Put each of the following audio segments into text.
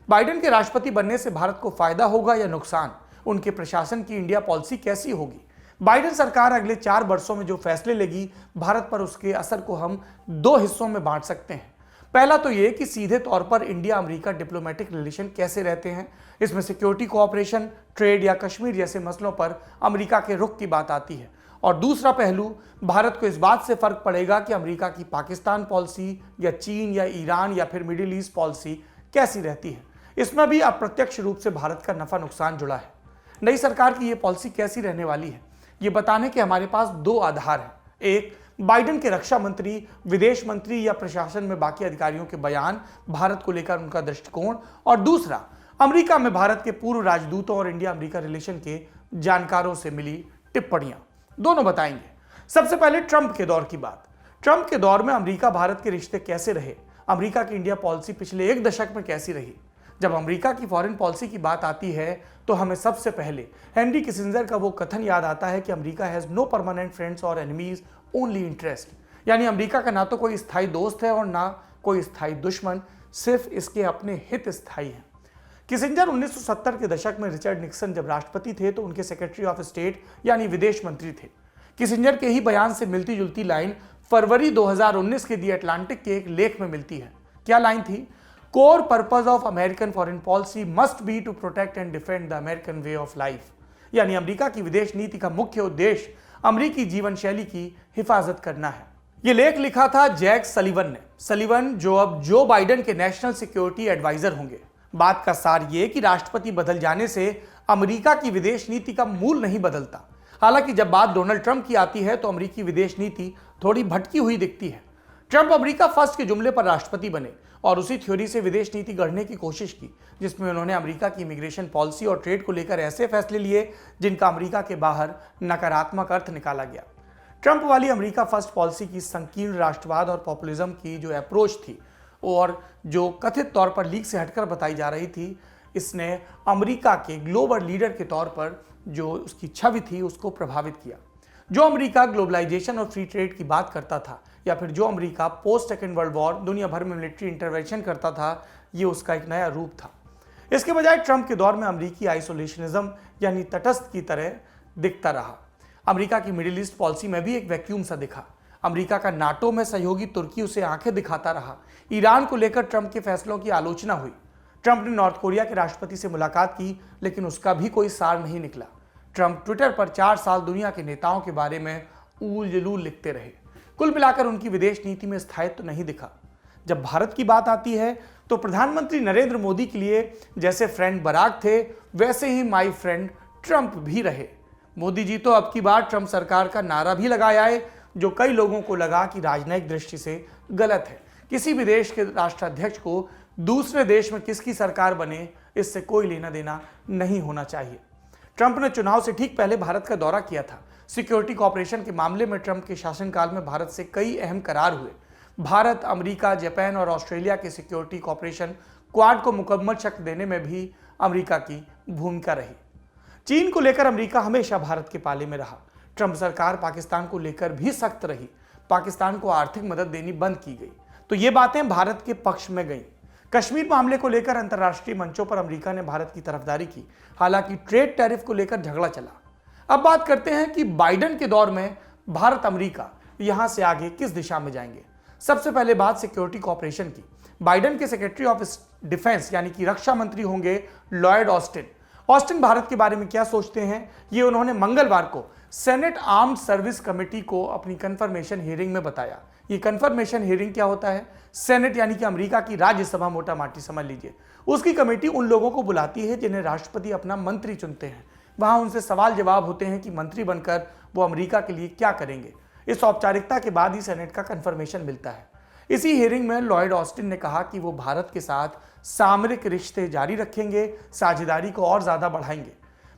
Biden के राष्ट्रपति बनने से भारत को फायदा होगा या नुकसान? उनके प्रशासन की इंडिया पॉलिसी कैसी होगी? बाइडेन सरकार अगले 4 वर्षों में जो फैसले लेगी, भारत पर उसके असर को हम 2 हिस्सों में बांट सकते हैं। पहला तो ये कि सीधे तौर पर इंडिया अमेरिका डिप्लोमेटिक रिलेशन कैसे रहते हैं। इसमें सिक्योरिटी कोऑपरेशन, ट्रेड या कश्मीर जैसे मसलों पर अमेरिका के रुख की बात आती है। और दूसरा पहलू, भारत को इस बात से फर्क पड़ेगा कि अमेरिका की पाकिस्तान पॉलिसी या चीन या ईरान या फिर मिडिल ईस्ट पॉलिसी कैसी रहती है। इसमें भी अप्रत्यक्ष रूप से भारत का नफा नुकसान जुड़ा है। नई सरकार की ये पॉलिसी कैसी रहने वाली है, ये बताने के हमारे पास 2 आधार हैं। एक, बाइडेन के रक्षा मंत्री, विदेश मंत्री या प्रशासन में बाकी अधिकारियों के बयान, भारत को लेकर उनका दृष्टिकोण। और दूसरा, अमेरिका में भारत के पूर्व राजदूतों और इंडिया अमेरिका रिलेशन के जानकारों से मिली टिप्पणियां। दोनों बताएंगे। सबसे पहले ट्रंप के दौर की बात। ट्रंप के दौर में अमेरिका भारत के रिश्ते कैसे रहे, अमेरिका की इंडिया पॉलिसी पिछले 1 दशक में कैसी रही। जब अमेरिका की फॉरेन पॉलिसी की बात आती है तो हमें सबसे पहले हेनरी किसिंजर का वो कथन याद आता है कि America has no permanent friends और एनिमीज, ओनली इंटरेस्ट। यानी अमेरिका का ना तो कोई स्थायी दोस्त है और ना कोई स्थायी दुश्मन, सिर्फ इसके अपने हित स्थायी हैं। किसिंजर 1970 के दशक में रिचर्ड निक्सन जब राष्ट्रपति थे तो उनके सेक्रेटरी ऑफ स्टेट यानी विदेश मंत्री थे। किसिंजर के ही बयान से मिलती जुलती लाइन फरवरी 2019 के दी अटलांटिक के एक लेख में मिलती है। क्या लाइन थी? Core purpose of American foreign policy must be to protect and defend the American way of life. यानी अमेरिका की विदेश नीति का मुख्य उद्देश्य अमेरिकी जीवन शैली की हिफाजत करना है। यह लेख लिखा था जैक सलीवन ने। सलीवन जो अब जो बाइडेन के नेशनल सिक्योरिटी एडवाइजर होंगे। बात का सार ये कि राष्ट्रपति बदल जाने से अमेरिका की विदेश नीति का मूल नहीं बदलता। हालांकि जब बात डोनाल्ड ट्रंप की आती है तो अमेरिकी विदेश नीति थोड़ी भटकी हुई दिखती है। ट्रंप अमेरिका फर्स्ट के जुमले पर राष्ट्रपति बने और उसी थ्योरी से विदेश नीति गढ़ने की कोशिश की, जिसमें उन्होंने अमेरिका की इमिग्रेशन पॉलिसी और ट्रेड को लेकर ऐसे फैसले लिए जिनका अमेरिका के बाहर नकारात्मक अर्थ निकाला गया। ट्रंप वाली अमेरिका फर्स्ट पॉलिसी की संकीर्ण राष्ट्रवाद और पॉपुलिज्म की जो अप्रोच थी और जो कथित तौर पर लीक से हटकर बताई जा रही थी, इसने अमेरिका के ग्लोबल लीडर के तौर पर जो उसकी छवि थी उसको प्रभावित किया। जो अमेरिका ग्लोबलाइजेशन और फ्री ट्रेड की बात करता था या फिर जो America post second world war दुनिया भर में मिलिट्री इंटरवेंशन करता था, ये उसका एक नया रूप था। इसके बजाय ट्रंप के दौर में अमेरिकी आइसोलेशनिज्म यानी तटस्थ की तरह दिखता रहा। अमेरिका की मिडिल ईस्ट पॉलिसी में भी एक वैक्यूम सा दिखा। अमेरिका का नाटो में सहयोगी तुर्की उसे आंखें दिखाता रहा। ईरान को लेकर ट्रंप के फैसलों की आलोचना हुई। ट्रंप ने नॉर्थ कोरिया के राष्ट्रपति से मुलाकात की, लेकिन उसका भी कोई सार नहीं निकला। ट्रंप ट्विटर पर 4 साल दुनिया के नेताओं के बारे में ऊल जलूल लिखते रहे। कुल मिलाकर उनकी विदेश नीति में स्थायित्व नहीं दिखा। जब भारत की बात आती है तो प्रधानमंत्री नरेंद्र मोदी के लिए जैसे फ्रेंड बराक थे, वैसे ही माई फ्रेंड ट्रंप भी रहे। मोदी जी तो अब की बार ट्रंप सरकार का नारा भी लगाया है, जो कई लोगों को लगा कि राजनयिक दृष्टि से गलत है। किसी भी देश के राष्ट्राध्यक्ष को दूसरे देश में किसकी सरकार बने, इससे कोई लेना देना नहीं होना चाहिए। ट्रंप ने चुनाव से ठीक पहले भारत का दौरा किया था। सिक्योरिटी कॉपरेशन के मामले में ट्रंप के शासनकाल में भारत से कई अहम करार हुए। भारत, अमेरिका, जापान और ऑस्ट्रेलिया के सिक्योरिटी कॉपरेशन क्वाड को मुकम्मल शक्ल देने में भी अमेरिका की भूमिका रही। चीन को लेकर अमेरिका हमेशा भारत के पाले में रहा। ट्रंप सरकार पाकिस्तान को लेकर भी सख्त रही। पाकिस्तान को आर्थिक मदद देनी बंद की गई, तो ये बातें भारत के पक्ष में गईं। कश्मीर मामले को लेकर अंतर्राष्ट्रीय मंचों पर अमेरिका ने भारत की तरफदारी की। हालांकि ट्रेड टैरिफ को लेकर झगड़ा चला। अब बात करते हैं कि बाइडेन के दौर में भारत अमेरिका यहां से आगे किस दिशा में जाएंगे। सबसे पहले बात सिक्योरिटी कॉपरेशन की। बाइडेन के सेक्रेटरी ऑफ डिफेंस यानी कि रक्षा मंत्री होंगे लॉयड ऑस्टिन। ऑस्टिन भारत के बारे में क्या सोचते हैं, ये उन्होंने मंगलवार को सेनेट आर्म्ड सर्विस कमेटी को अपनी कंफर्मेशन हियरिंग में बताया। ये कंफर्मेशन हियरिंग क्या होता है? सेनेट यानी कि अमेरिका की राज्यसभा, मोटा माटी समझ लीजिए। उसकी कमेटी उन लोगों को बुलाती है जिन्हें राष्ट्रपति अपना मंत्री चुनते हैं। वहां उनसे सवाल जवाब होते हैं कि मंत्री बनकर वो अमेरिका के लिए क्या करेंगे। इस औपचारिकता के बाद ही सेनेट का कंफर्मेशन मिलता है। इसी हियरिंग में लॉयड ऑस्टिन ने कहा कि वो भारत के साथ सामरिक रिश्ते जारी रखेंगे, साझेदारी को और ज्यादा बढ़ाएंगे।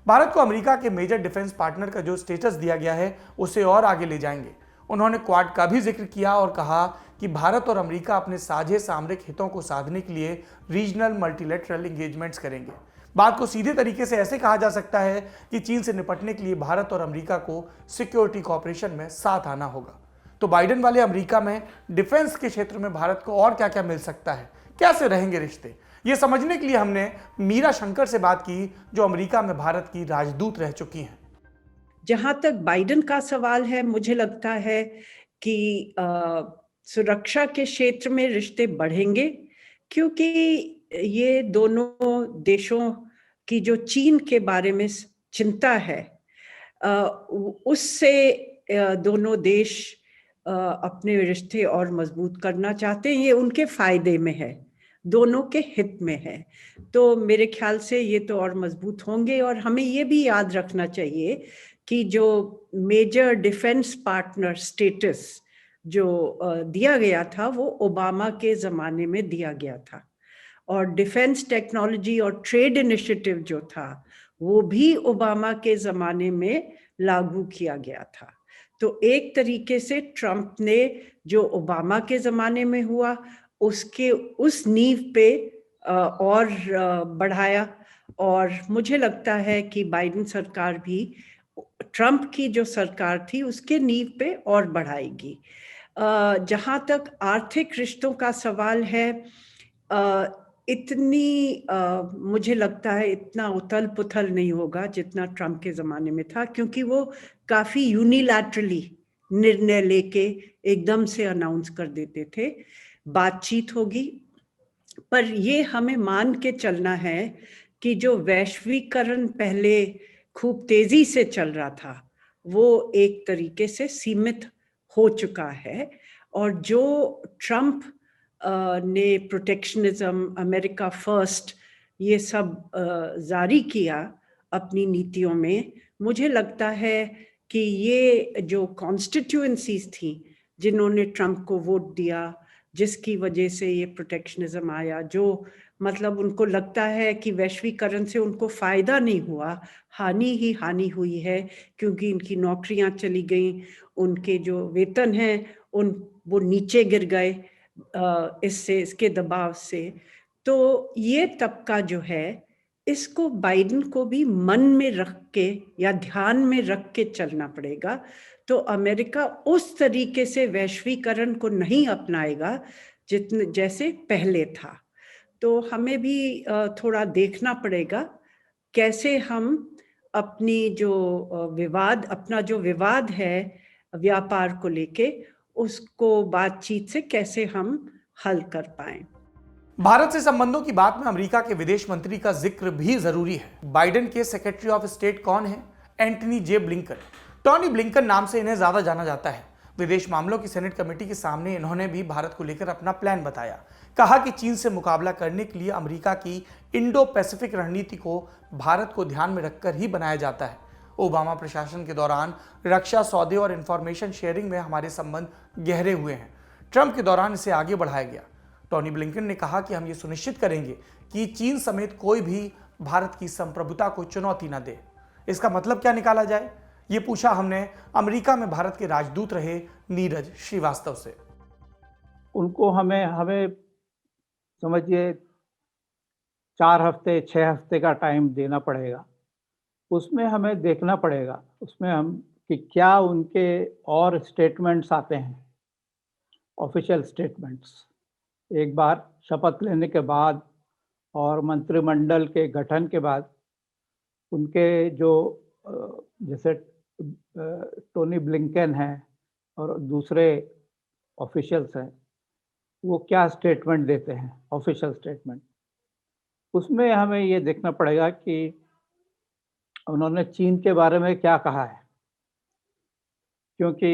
भारत को अमेरिका के मेजर डिफेंस पार्टनर का जो स्टेटस दिया गया है उसे और आगे ले जाएंगे। उन्होंने क्वाड का भी जिक्र किया और कहा कि भारत और अमेरिका अपने साझे सामरिक हितों को साधने के लिए रीजनल मल्टीलैटरल एंगेजमेंट्स करेंगे। बात को सीधे तरीके से ऐसे कहा जा सकता है कि चीन से निपटने के लिए भारत और अमेरिका को सिक्योरिटी कॉपरेशन में साथ आना होगा। तो बाइडेन वाले अमेरिका में डिफेंस के क्षेत्र में भारत को और क्या क्या मिल सकता है, कैसे रहेंगे रिश्ते, ये समझने के लिए हमने मीरा शंकर से बात की, जो अमेरिका में भारत की राजदूत रह चुकी हैं। जहां तक बाइडेन का सवाल है, मुझे लगता है कि सुरक्षा के क्षेत्र में रिश्ते बढ़ेंगे, क्योंकि ये दोनों देशों की जो चीन के बारे में चिंता है, उससे दोनों देश अपने रिश्ते और मजबूत करना चाहते हैं। ये उनके फायदे में है, दोनों के हित में है। तो मेरे ख्याल से ये तो और मजबूत होंगे। और हमें ये भी याद रखना चाहिए कि जो मेजर डिफेंस पार्टनर स्टेटस जो दिया गया था, वो ओबामा के ज़माने में दिया गया था। और डिफेंस टेक्नोलॉजी और ट्रेड इनिशिएटिव जो था, वो भी ओबामा के ज़माने में लागू किया गया था। तो एक तरीके से ट्रंप ने जो ओबामा के ज़माने में हुआ, उसके उस नींव पे और बढ़ाया। और मुझे लगता है कि बाइडेन सरकार भी ट्रंप की जो सरकार थी उसके नींव पे और बढ़ाएगी। जहाँ तक आर्थिक रिश्तों का सवाल है, इतनी मुझे लगता है इतना उथल पुथल नहीं होगा जितना ट्रंप के ज़माने में था, क्योंकि वो काफ़ी यूनिलैटरली निर्णय लेके एकदम से अनाउंस कर देते थे। बातचीत होगी, पर ये हमें मान के चलना है कि जो वैश्वीकरण पहले खूब तेजी से चल रहा था, वो एक तरीके से सीमित हो चुका है। और जो ट्रंप ने प्रोटेक्शनिज्म, अमेरिका फर्स्ट, ये सब जारी किया अपनी नीतियों में, मुझे लगता है कि ये जो कॉन्स्टिट्यूएंसीज थी जिन्होंने ट्रंप को वोट दिया, जिसकी वजह से ये प्रोटेक्शनिज्म आया, जो मतलब उनको लगता है कि वैश्वीकरण से उनको फायदा नहीं हुआ, हानि ही हानि हुई है, क्योंकि इनकी नौकरियां चली गई, उनके जो वेतन हैं वो नीचे गिर गए इसके दबाव से। तो ये तबका जो है, इसको बाइडेन को भी मन में रख के या ध्यान में रख के चलना पड़ेगा। तो अमेरिका उस तरीके से वैश्वीकरण को नहीं अपनाएगा जैसे पहले था। तो हमें भी थोड़ा देखना पड़ेगा कैसे हम अपना जो विवाद है व्यापार को लेके, उसको बातचीत से कैसे हम हल कर पाएं। भारत से संबंधों की बात में अमेरिका के विदेश मंत्री का जिक्र भी जरूरी है। बाइडेन के सेक्रेटरी ऑफ स्टेट कौन है? एंटनी जे ब्लिंकन। टॉनी ब्लिंकन नाम से इन्हें ज्यादा जाना जाता है। विदेश मामलों की सेनेट कमेटी के सामने इन्होंने भी भारत को लेकर अपना प्लान बताया। कहा कि चीन से मुकाबला करने के लिए अमेरिका की इंडो पैसिफिक रणनीति को भारत को ध्यान में रखकर ही बनाया जाता है। ओबामा प्रशासन के दौरान रक्षा सौदे और इंफॉर्मेशन शेयरिंग में हमारे संबंध गहरे हुए हैं। ट्रंप के दौरान इसे आगे बढ़ाया गया। टॉनी ब्लिंकन ने कहा कि हम ये सुनिश्चित करेंगे कि चीन समेत कोई भी भारत की संप्रभुता को चुनौती न दे। इसका मतलब क्या निकाला जाए, ये पूछा हमने अमेरिका में भारत के राजदूत रहे नीरज श्रीवास्तव से। उनको हमें समझिए 4 हफ्ते 6 हफ्ते का टाइम देना पड़ेगा। उसमें हमें देखना पड़ेगा उसमें हम कि क्या उनके और स्टेटमेंट्स आते हैं, ऑफिशियल स्टेटमेंट्स। एक बार शपथ लेने के बाद और मंत्रिमंडल के गठन के बाद उनके जो जैसे टोनी ब्लिंकन हैं और दूसरे ऑफिशियल्स हैं, वो क्या स्टेटमेंट देते हैं, ऑफिशियल स्टेटमेंट। उसमें हमें ये देखना पड़ेगा कि उन्होंने चीन के बारे में क्या कहा है, क्योंकि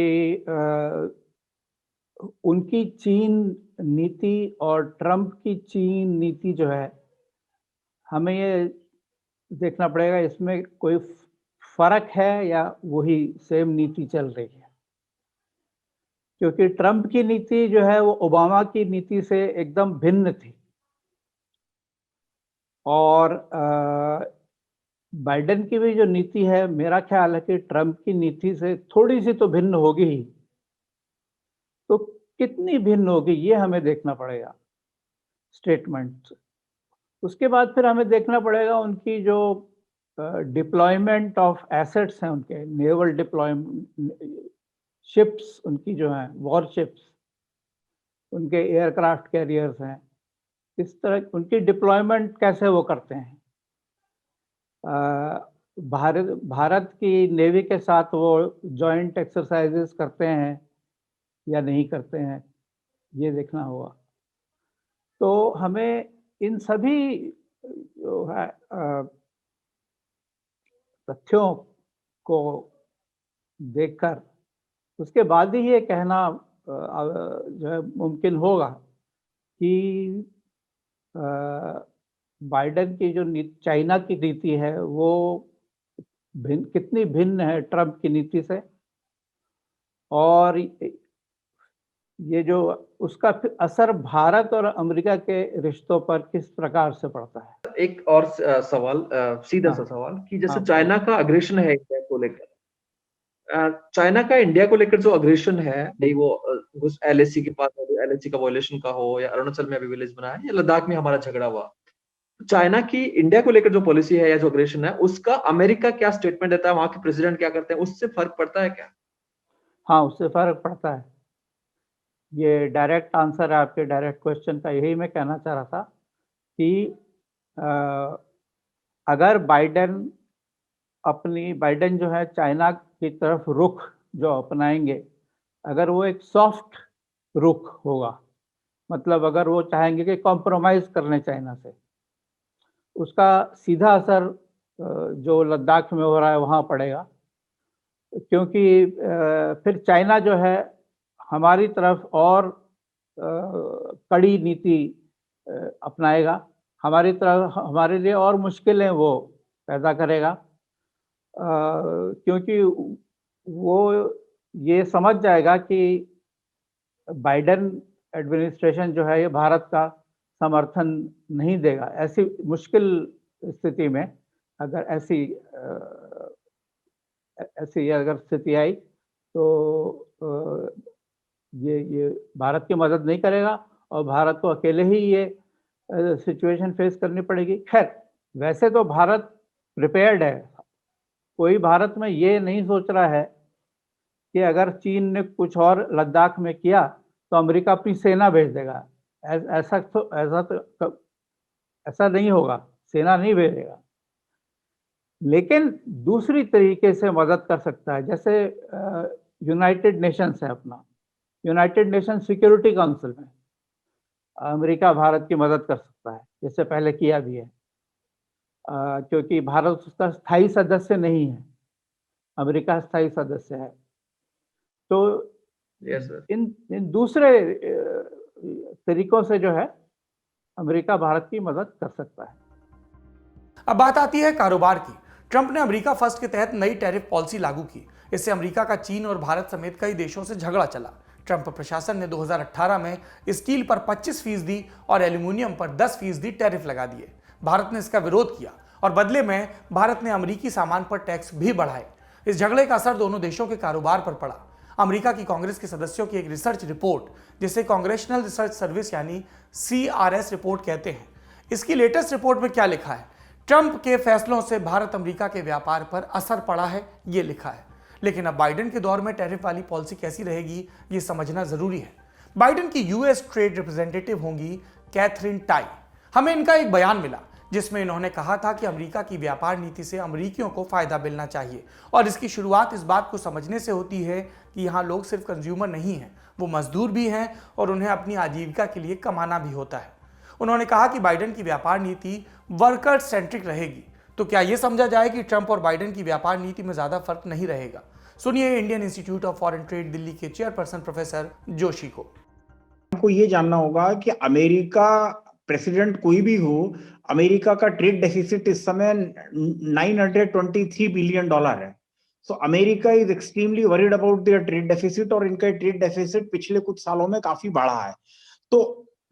उनकी चीन नीति और ट्रंप की चीन नीति जो है, हमें ये देखना पड़ेगा इसमें कोई फर्क है या वही सेम नीति चल रही है। क्योंकि ट्रंप की नीति जो है वो ओबामा की नीति से एकदम भिन्न थी, और बाइडेन की भी जो नीति है, मेरा ख्याल है कि ट्रंप की नीति से थोड़ी सी तो भिन्न होगी ही। तो कितनी भिन्न होगी ये हमें देखना पड़ेगा स्टेटमेंट। उसके बाद फिर हमें देखना पड़ेगा उनकी जो डिप्लॉयमेंट ऑफ एसेट्स हैं, उनके नेवल डिप्लॉयमेंट शिप्स, उनकी जो हैं वॉर शिप्स, उनके एयरक्राफ्ट कैरियर्स हैं, इस तरह उनकी डिप्लॉयमेंट कैसे वो करते हैं, भारत की नेवी के साथ वो जॉइंट एक्सरसाइजेस करते हैं या नहीं करते हैं, ये देखना होगा। तो हमें इन सभी जो है तथ्यों को देखकर उसके बाद ही ये कहना जो है मुमकिन होगा कि बाइडेन की जो चाइना की नीति है वो कितनी भिन्न है ट्रंप की नीति से, और ये जो उसका असर भारत और अमेरिका के रिश्तों पर किस प्रकार से पड़ता है। एक और सवाल, सीधा सा सवाल कि जैसे चाइना का अग्रेशन है इंडिया को लेकर, चाइना का इंडिया को लेकर जो अग्रेशन है, नहीं वो एलएसी के पास एलएसी का वायलेशन का हो, या अरुणाचल में अभी विलेज बना है, या लद्दाख में हमारा झगड़ा हुआ, चाइना की इंडिया को लेकर जो पॉलिसी है या जो अग्रेशन है उसका अमेरिका क्या स्टेटमेंट देता है, वहां के प्रेसिडेंट क्या करते हैं, उससे फर्क पड़ता है क्या? हाँ, उससे फर्क पड़ता है। ये डायरेक्ट आंसर है आपके डायरेक्ट क्वेश्चन का। यही मैं कहना चाह रहा था कि अगर बाइडेन जो है चाइना की तरफ रुख जो अपनाएंगे, अगर वो एक सॉफ्ट रुख होगा, मतलब अगर वो चाहेंगे कि कॉम्प्रोमाइज करने चाइना से, उसका सीधा असर जो लद्दाख में हो रहा है वहाँ पड़ेगा, क्योंकि फिर चाइना जो है हमारी तरफ और कड़ी नीति अपनाएगा, हमारी तरफ हमारे लिए और मुश्किलें वो पैदा करेगा, क्योंकि वो ये समझ जाएगा कि बाइडेन एडमिनिस्ट्रेशन जो है ये भारत का समर्थन नहीं देगा। ऐसी मुश्किल स्थिति में अगर ऐसी अगर स्थिति आई तो ये भारत की मदद नहीं करेगा और भारत को अकेले ही ये सिचुएशन फेस करनी पड़ेगी। खैर, वैसे तो भारत प्रिपेयर्ड है, कोई भारत में ये नहीं सोच रहा है कि अगर चीन ने कुछ और लद्दाख में किया तो अमेरिका अपनी सेना भेज देगा। ऐसा नहीं होगा, सेना नहीं भेजेगा, लेकिन दूसरी तरीके से मदद कर सकता है। जैसे यूनाइटेड नेशंस है अपना, यूनाइटेड नेशन सिक्योरिटी काउंसिल में अमेरिका भारत की मदद कर सकता है, जैसे पहले किया भी है, क्योंकि भारत उसका स्थायी सदस्य नहीं है, अमेरिका स्थायी सदस्य है। तो इन दूसरे तरीकों से जो है अमेरिका भारत की मदद कर सकता है। अब बात आती है कारोबार की। ट्रंप ने अमेरिका फर्स्ट के तहत नई टैरिफ पॉलिसी लागू की। इससे अमेरिका का चीन और भारत समेत कई देशों से झगड़ा चला। ट्रंप प्रशासन ने 2018 में स्टील पर 25% और एल्यूमिनियम पर 10% टैरिफ लगा दिए। भारत ने इसका विरोध किया और बदले में भारत ने अमेरिकी सामान पर टैक्स भी बढ़ाए। इस झगड़े का असर दोनों देशों के कारोबार पर पड़ा। अमेरिका की कांग्रेस के सदस्यों की एक रिसर्च रिपोर्ट, जिसे कांग्रेशनल रिसर्च सर्विस यानी CRS रिपोर्ट कहते हैं, इसकी लेटेस्ट रिपोर्ट में क्या लिखा है? ट्रंप के फैसलों से भारत अमेरिका के व्यापार पर असर पड़ा है, ये लिखा है। लेकिन अब बाइडेन के दौर में टैरिफ वाली पॉलिसी कैसी रहेगी, ये समझना जरूरी है। बाइडेन की US ट्रेड रिप्रेजेंटेटिव होंगी कैथरीन टाई। हमें इनका एक बयान मिला जिसमें इन्होंने कहा था कि अमेरिका की व्यापार नीति से अमेरिकियों को फायदा मिलना चाहिए, और इसकी शुरुआत इस बात को समझने से होती है कि यहाँ लोग सिर्फ कंज्यूमर नहीं हैं, वो मजदूर भी हैं और उन्हें अपनी आजीविका के लिए कमाना भी होता है। उन्होंने कहा कि बाइडेन की व्यापार नीति वर्कर सेंट्रिक रहेगी। तो क्या यह समझा जाए कि ट्रंप और बाइडेन की व्यापार नीति में ज्यादा फर्क नहीं रहेगा? सुनिए Indian institute of foreign trade Delhi के चेयरपर्सन प्रोफेसर जोशी को। हमको ये जानना होगा कि अमेरिका प्रेसिडेंट कोई भी हो, अमेरिका का ट्रेड डेफिसिट इस समय $923 बिलियन है। So America is extremely worried about their trade deficit, और इनका ट्रेड डेफिसिट पिछले कुछ सालों में काफी बढ़ा है। तो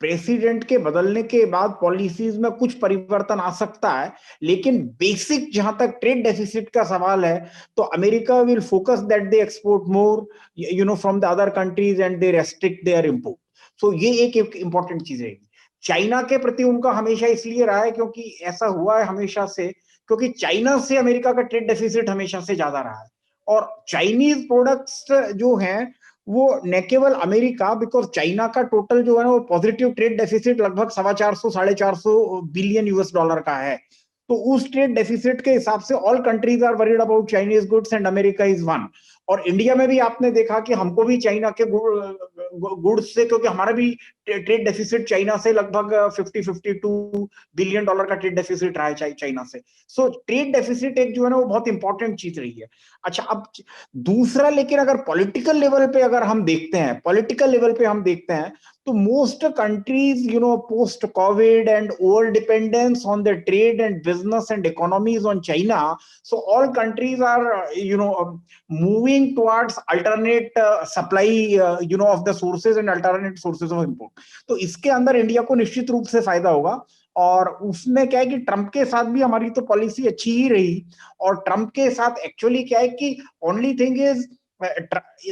प्रेसिडेंट के बदलने के बाद पॉलिसीज में कुछ परिवर्तन आ सकता है, लेकिन बेसिक जहां तक ट्रेड डेफिसिट का सवाल है तो America will focus that they export more from the other countries and they restrict their import. So ये एक इंपॉर्टेंट चीज है। चाइना के प्रति उनका हमेशा इसलिए रहा है क्योंकि ऐसा हुआ है हमेशा से, क्योंकि चाइना से अमेरिका का ट्रेड डेफिसिट हमेशा से ज्यादा रहा है, और चाइनीज प्रोडक्ट्स जो हैं वो न केवल अमेरिका, बिकॉज चाइना का टोटल जो है ना वो पॉजिटिव ट्रेड डेफिसिट लगभग 425-450 बिलियन यूएस डॉलर का है। तो उस ट्रेड डेफिसिट के हिसाब से all countries are worried about Chinese goods and America is one. और इंडिया में भी आपने देखा कि हमको भी चाइना के गुड्स से, क्योंकि हमारा भी ट्रेड डेफिसिट चाइना से लगभग 52 बिलियन डॉलर का ट्रेड डेफिसिट रहा है चाइना से। सो ट्रेड डेफिसिट एक जो है ना वो बहुत इंपॉर्टेंट चीज रही है। अच्छा, अब दूसरा, लेकिन अगर पॉलिटिकल लेवल पे अगर हम देखते हैं, पॉलिटिकल लेवल पे हम देखते हैं तो most countries post Covid and over dependence on the trade and business and economies on China, so all countries are moving towards alternate supply of the sources and alternate sources of import। तो इसके अंदर India को निश्चित रूप से फायदा होगा। और उसमें क्या है कि ट्रंप के साथ भी हमारी तो पॉलिसी अच्छी ही रही, और ट्रंप के साथ एक्चुअली क्या है कि ओनली थिंग इज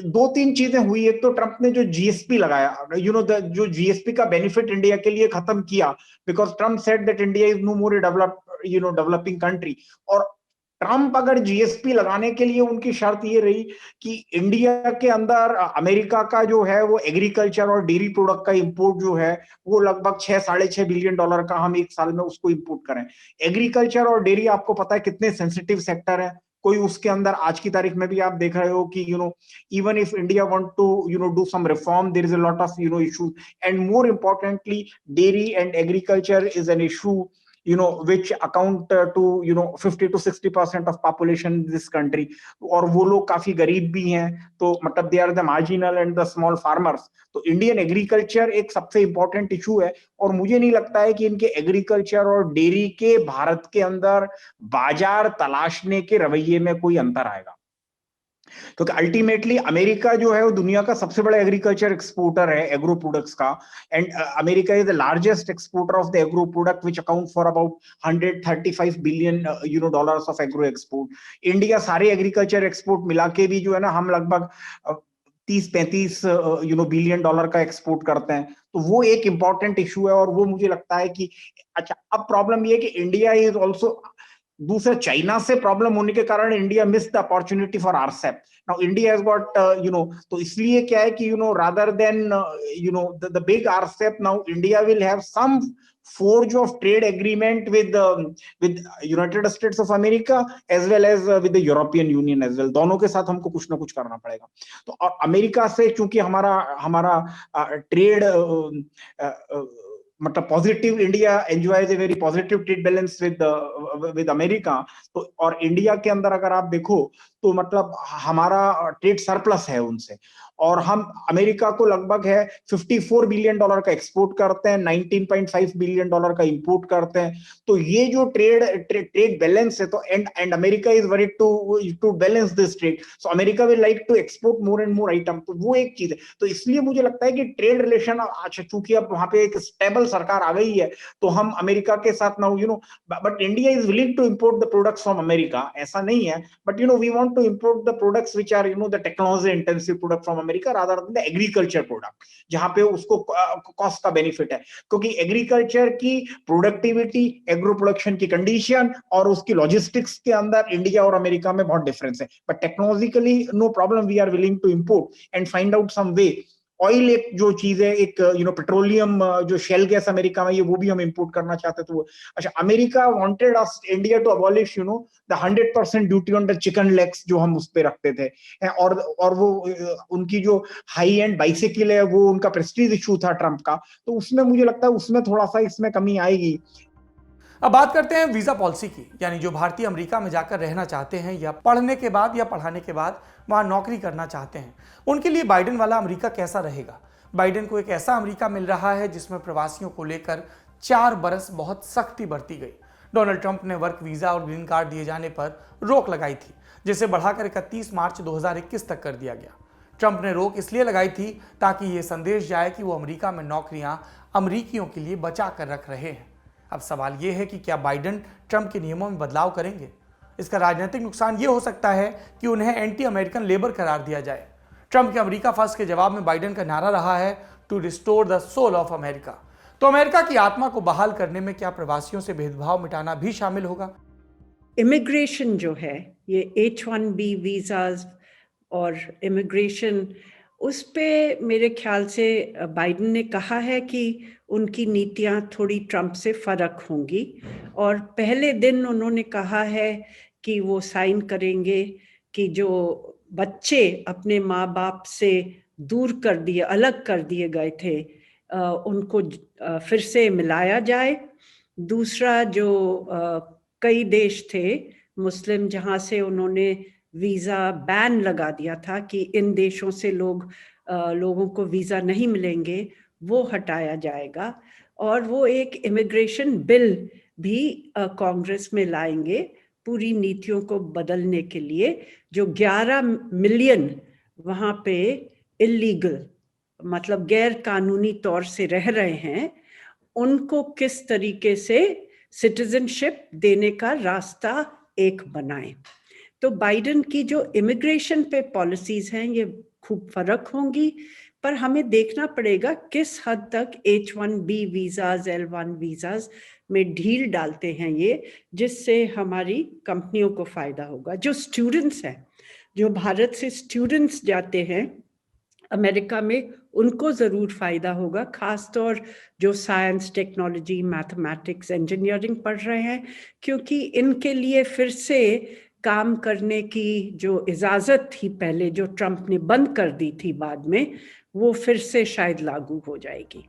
दो तीन चीजें हुई। एक तो ट्रंप ने जो जीएसपी लगाया, जो जीएसपी का बेनिफिट इंडिया के लिए खत्म किया, because Trump said that India is no more developing country. और ट्रंप अगर जीएसपी लगाने के लिए उनकी शर्त ये रही कि इंडिया के अंदर अमेरिका का जो है वो एग्रीकल्चर और डेयरी प्रोडक्ट का इंपोर्ट जो है वो लगभग 6-6.5 बिलियन डॉलर का हम एक साल में उसको इंपोर्ट करें। एग्रीकल्चर और डेयरी आपको पता है कितने सेंसिटिव सेक्टर है, कोई उसके अंदर आज की तारीख में भी आप देख रहे हो कि even if India want to do some reform, there is a lot of issues, and more importantly dairy and agriculture is an issue which account to 50 to 60% of population in this country। और वो लोग काफी गरीब भी हैं, तो मतलब they are the marginal and the small farmers। तो इंडियन एग्रीकल्चर एक सबसे इंपॉर्टेंट इशू है, और मुझे नहीं लगता है कि इनके एग्रीकल्चर और डेयरी के भारत के अंदर बाजार तलाशने के रवैये में कोई अंतर आएगा। क्योंकि अल्टीमेटली अमेरिका जो है वो दुनिया का सबसे बड़ा एग्रीकल्चर एक्सपोर्टर है एग्रो प्रोडक्ट्स का, and America is the largest exporter of the agro product which account for about 135 billion dollars of agro export. India सारे एग्रीकल्चर एक्सपोर्ट मिला के भी जो है ना हम लगभग 30-35 बिलियन डॉलर का एक्सपोर्ट करते हैं। तो वो एक इंपॉर्टेंट इशू है, और वो मुझे लगता है कि अच्छा, अब प्रॉब्लम ये है कि इंडिया इज ऑल्सो, दूसरा चाइना से प्रॉब्लम होने के कारण India miss the opportunity for RCEP. Now India has got तो इसलिए क्या है कि rather than the big RCEP, now India will have some forge of trade agreement with United States of America as well as with the European Union as well। दोनों के साथ हमको कुछ ना कुछ करना पड़ेगा। तो और अमेरिका से चूंकि हमारा ट्रेड मतलब positive, India enjoys a very positive trade balance with America. तो और इंडिया के अंदर अगर आप देखो तो मतलब हमारा ट्रेड सरप्लस है उनसे, और हम अमेरिका को लगभग है 54 बिलियन डॉलर का एक्सपोर्ट करते हैं, 19.5 बिलियन डॉलर का इंपोर्ट करते हैं। तो ये जो ट्रेड बैलेंस है, तो and America is worried to balance this trade, so America will like to export more and more item. तो वो एक चीज है। तो इसलिए मुझे लगता है कि ट्रेड रिलेशन, अच्छा चूंकि अब वहां पे एक स्टेबल सरकार आ गई है, तो हम अमेरिका के साथ ना but India is willing to import the products from America, ऐसा नहीं है, but we want to import the products which are the technology intensive product from America rather than the agriculture product, जहां पे उसको cost का benefit है। क्योंकि agriculture की प्रोडक्टिविटी, एग्रो प्रोडक्शन की कंडीशन और उसकी लॉजिस्टिक्स के अंदर इंडिया और अमेरिका में बहुत डिफरेंस है। But technologically no problem, we are willing to import and find out some way. Oil एक जो चीज है, एक पेट्रोलियम जो शेल गैस अमेरिका में, ये वो भी हम इंपोर्ट करना चाहते थे। अच्छा, America wanted us India to abolish the 100% duty on the chicken legs जो हम उस पे रखते थे, और वो उनकी जो हाई एंड बाइसिकल है वो उनका प्रेस्टीज इशू था ट्रंप का। तो उसमें मुझे लगता है उसमें थोड़ा सा इसमें कमी आएगी। अब बात करते हैं वीजा पॉलिसी की, यानी जो भारतीय अमेरिका में जाकर रहना चाहते हैं या पढ़ने के बाद या पढ़ाने के बाद वहां नौकरी करना चाहते हैं, उनके लिए बाइडेन वाला अमेरिका कैसा रहेगा। बाइडेन को एक ऐसा अमेरिका मिल रहा है जिसमें प्रवासियों को लेकर 4 बरस बहुत सख्ती बरती गई। डोनाल्ड ट्रंप ने वर्क वीजा और ग्रीन कार्ड दिए जाने पर रोक लगाई थी, जिसे बढ़ाकर 31 मार्च 2021 तक कर दिया गया। ट्रंप ने रोक इसलिए लगाई थी ताकि ये संदेश जाए कि वो अमेरिका में नौकरियां अमेरिकियों के लिए बचा कर रख रहे हैं। अब सवाल यह है कि क्या बाइडेन ट्रंप के नियमों में बदलाव करेंगे। इसका राजनीतिक नुकसान यह हो सकता है कि उन्हें एंटी अमेरिकन लेबर करार दिया जाए। ट्रंप के अमेरिका फर्स्ट के जवाब में बाइडेन का नारा रहा है to restore the soul of America. तो अमेरिका की आत्मा को बहाल करने में क्या प्रवासियों से भेदभाव मिटाना भी शामिल होगा। इमिग्रेशन जो है, ये H1B वीजाज और इमिग्रेशन उस पे मेरे ख्याल से बाइडेन ने कहा है कि उनकी नीतियां थोड़ी ट्रंप से फर्क होंगी, और पहले दिन उन्होंने कहा है कि वो साइन करेंगे कि जो बच्चे अपने माँ बाप से दूर कर दिए, अलग कर दिए गए थे, उनको फिर से मिलाया जाए। दूसरा, जो कई देश थे मुस्लिम जहाँ से उन्होंने वीज़ा बैन लगा दिया था कि इन देशों से लोगों को वीज़ा नहीं मिलेंगे, वो हटाया जाएगा। और वो एक इमिग्रेशन बिल भी कांग्रेस में लाएंगे पूरी नीतियों को बदलने के लिए। जो 11 मिलियन वहाँ पे इलीगल, मतलब गैर कानूनी तौर से रह रहे हैं, उनको किस तरीके से सिटीजनशिप देने का रास्ता एक बनाएं। तो बाइडेन की जो इमिग्रेशन पे पॉलिसीज हैं ये खूब फर्क होंगी, पर हमें देखना पड़ेगा किस हद तक H1B वीजाज, L1 वीजाज में ढील डालते हैं ये, जिससे हमारी कंपनियों को फायदा होगा। जो स्टूडेंट्स हैं, जो भारत से स्टूडेंट्स जाते हैं अमेरिका में, उनको ज़रूर फ़ायदा होगा, ख़ासतौर जो साइंस, टेक्नोलॉजी, मैथमेटिक्स, इंजीनियरिंग पढ़ रहे हैं, क्योंकि इनके लिए फिर से काम करने की जो इजाज़त थी पहले, जो ट्रंप ने बंद कर दी थी बाद में, वो फिर से शायद लागू हो जाएगी।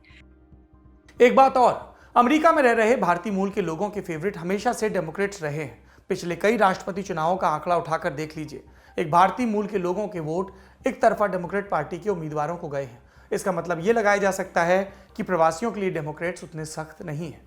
एक बात और, अमेरिका में रह रहे भारतीय मूल के लोगों के फेवरेट हमेशा से डेमोक्रेट्स रहे हैं। पिछले कई राष्ट्रपति चुनावों का आंकड़ा उठाकर देख लीजिए, एक भारतीय मूल के लोगों के वोट एक तरफा डेमोक्रेट पार्टी के उम्मीदवारों को गए हैं। इसका मतलब ये लगाया जा सकता है कि प्रवासियों के लिए डेमोक्रेट्स उतने सख्त नहीं है।